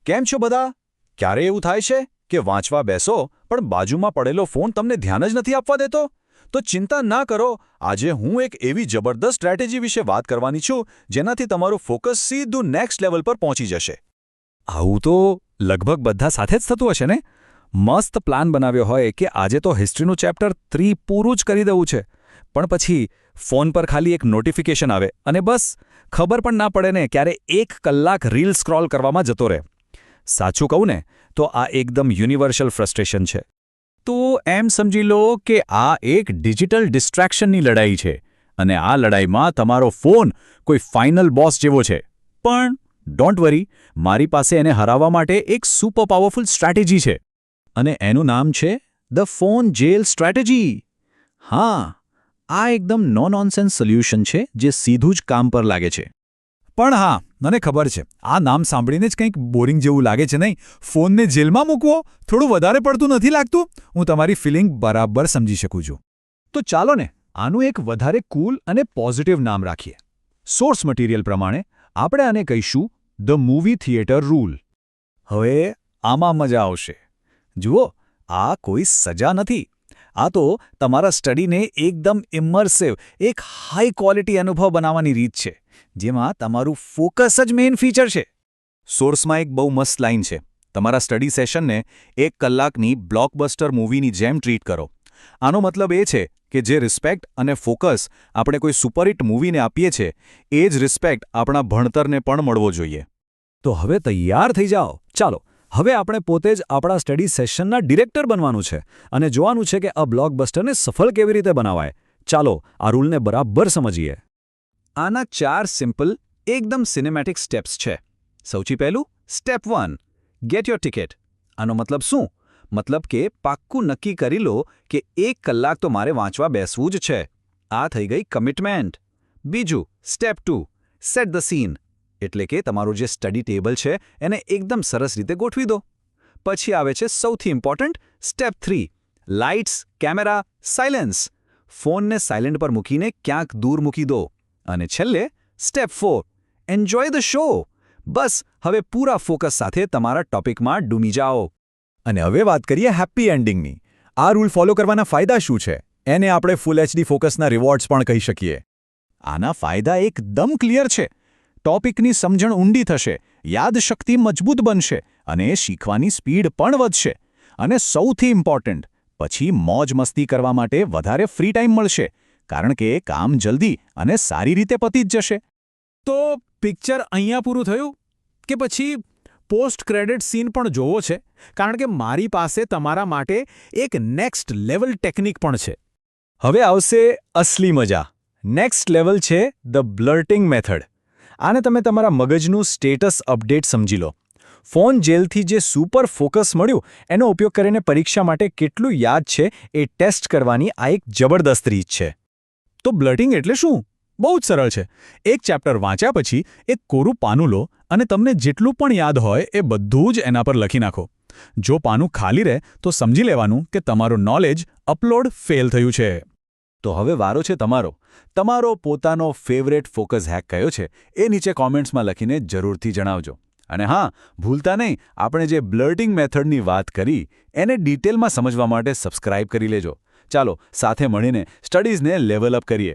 કેમ છો બધા? ક્યારે એવું થાય છે કે વાંચવા બેસો પણ બાજુમાં પડેલો ફોન તમને ધ્યાન જ નથી આપવા દેતો? તો ચિંતા ના કરો, આજે હું એક એવી જબરદસ્ત સ્ટ્રેટેજી વિશે વાત કરવાની છું જેનાથી તમારું ફોકસ સીધું નેક્સ્ટ લેવલ પર પહોંચી જશે. આવું તો લગભગ બધા સાથે જ થતું હશે ને? મસ્ત પ્લાન બનાવ્યો હોય કે આજે તો હિસ્ટ્રીનું ચેપ્ટર 3 પૂરું જ કરી દેવું છે, પણ પછી ફોન પર ખાલી એક નોટિફિકેશન આવે અને બસ ખબર પણ ના પડે ને ક્યારે 1 કલાક રીલ સ્ક્રોલ કરવામાં જતો રહે. સાચું કહું ને તો આ એકદમ યુનિવર્સલ ફ્રસ્ટ્રેશન છે. તો એમ સમજી લો કે આ એક ડિજિટલ ડિસ્ટ્રેક્શનની લડાઈ છે અને આ લડાઈમાં તમારો ફોન કોઈ ફાઇનલ બોસ જેવો છે. પણ ડોન્ટ વરી, મારી પાસે એને હરાવવા માટે એક સુપર પાવરફુલ સ્ટ્રેટેજી છે અને એનું નામ છે ધ ફોન જેલ સ્ટ્રેટેજી. હા, આ એકદમ નો નોનસેન્સ સોલ્યુશન છે જે સીધું જ કામ પર લાગે છે. પણ હા, મને ખબર છે આ નામ સાંભળીને જ કંઈક બોરિંગ જેવું લાગે છે નહીં? ફોનને જેલમાં મૂકવો થોડું વધારે પડતું નથી લાગતું? હું તમારી ફિલિંગ બરાબર સમજી શકું છું. તો ચાલો ને આનું એક વધારે કૂલ અને પોઝિટિવ નામ રાખીએ. સોર્સ મટીરિયલ પ્રમાણે આપણે આને કહીશું ધ મૂવી થિયેટર રૂલ. હવે આમાં મજા આવશે. જુઓ, આ કોઈ સજા નથી. આ તો તમારા સ્ટડીને એકદમ ઇમર્સિવ, એક હાઈ ક્વોલિટી અનુભવ બનાવવાની રીત છે, જેમાં તમારું ફોકસ જ મેઇન ફીચર છે. સોર્સમાં એક બહુ મસ્ત લાઇન છે, તમારા સ્ટડી સેશનને 1 કલાકની બ્લોકબસ્ટર મૂવીની જેમ ટ્રીટ કરો. આનો મતલબ એ છે કે જે રિસ્પેક્ટ અને ફોકસ આપણે કોઈ સુપરહિટ મૂવીને આપીએ છીએ, એ જ રિસ્પેક્ટ આપણા ભણતરને પણ મળવો જોઈએ. તો હવે તૈયાર થઈ જાઓ. ચાલો, હવે આપણે પોતે જ આપણા સ્ટડી સેશનના ડિરેક્ટર બનવાનું છે અને જોવાનું છે કે આ બ્લોકબસ્ટરને સફળ કેવી રીતે બનાવાય. ચાલો આ રૂલને બરાબર સમજીએ. આના 4 સિમ્પલ, એકદમ સિનેમેટિક સ્ટેપ્સ છે. સૌથી પહેલું, સ્ટેપ 1, ગેટ યોર ટિકિટ. આનો મતલબ શું? મતલબ કે પાક્કું નક્કી કરી લો કે 1 કલાક તો મારે વાંચવા બેસવું જ છે. આ થઈ ગઈ કમિટમેન્ટ. બીજું, સ્ટેપ 2, સેટ ધ સીન. એટલે કે તમારું જે સ્ટડી ટેબલ છે એને એકદમ સરસ રીતે ગોઠવી દો. પછી આવે છે સૌથી important step 3, lights, camera, silence. ફોનને સાયલેન્ટ પર મૂકીને ક્યાંક દૂર મૂકી દો. અને છેલ્લે સ્ટેપ 4, એન્જોય ધ શો. બસ હવે પૂરા ફોકસ સાથે તમારા ટોપિકમાં ડૂમી જાઓ. અને હવે વાત કરીએ હેપી એન્ડિંગની. આ રૂલ ફોલો કરવાના ફાયદા શું છે? એને આપણે ફૂલ HD ફોકસના રિવોર્ડ્સ પણ કહી શકીએ. આના ફાયદા એકદમ ક્લિયર છે. ટોપિકની સમજણ ઊંડી થશે, યાદશક્તિ મજબૂત બનશે અને શીખવાની સ્પીડ પણ વધશે. અને સૌથી ઇમ્પોર્ટન્ટ, પછી મોજ મસ્તી કરવા માટે વધારે ફ્રી ટાઈમ મળશે, કારણ કે કામ જલ્દી અને સારી રીતે પતી જ જશે. તો પિક્ચર અહીંયા પૂરું થયું કે પછી પોસ્ટ ક્રેડિટ સીન પણ જોવો છે? કારણ કે મારી પાસે તમારા માટે એક નેક્સ્ટ લેવલ ટેકનિક પણ છે. હવે આવશે અસલી મજા. નેક્સ્ટ લેવલ છે ધ બ્લર્ટિંગ મેથડ. આને તમે તમારા મગજનું સ્ટેટસ અપડેટ સમજી લો. ફોન જેલથી જે સુપર ફોકસ મળ્યું એનો ઉપયોગ કરીને પરીક્ષા માટે કેટલું યાદ છે એ ટેસ્ટ કરવાની આ એક જબરદસ્ત રીત છે. તો બ્લર્ટિંગ એટલે શું? બહુ જ સરળ છે. એક ચેપ્ટર વાંચ્યા પછી એક કોરું પાનું લો અને તમને જેટલું પણ યાદ હોય એ બધું જ એના પર લખી નાખો. જો પાનું ખાલી રહે તો સમજી લેવાનું કે તમારું નોલેજ અપલોડ ફેલ થયું છે. તો હવે વારો છે તમારો. તમારો પોતાનો ફેવરેટ ફોકસ હેક કયો છે એ નીચે કોમેન્ટ્સમાં લખીને જરૂરથી જણાવજો. અને હા, ભૂલતા નહીં, આપણે જે બ્લર્ટિંગ મેથડની વાત કરી એને ડિટેલમાં સમજવા માટે સબસ્ક્રાઇબ કરી લેજો. ચાલો સાથે મળીને સ્ટડીઝને લેવલ અપ કરીએ.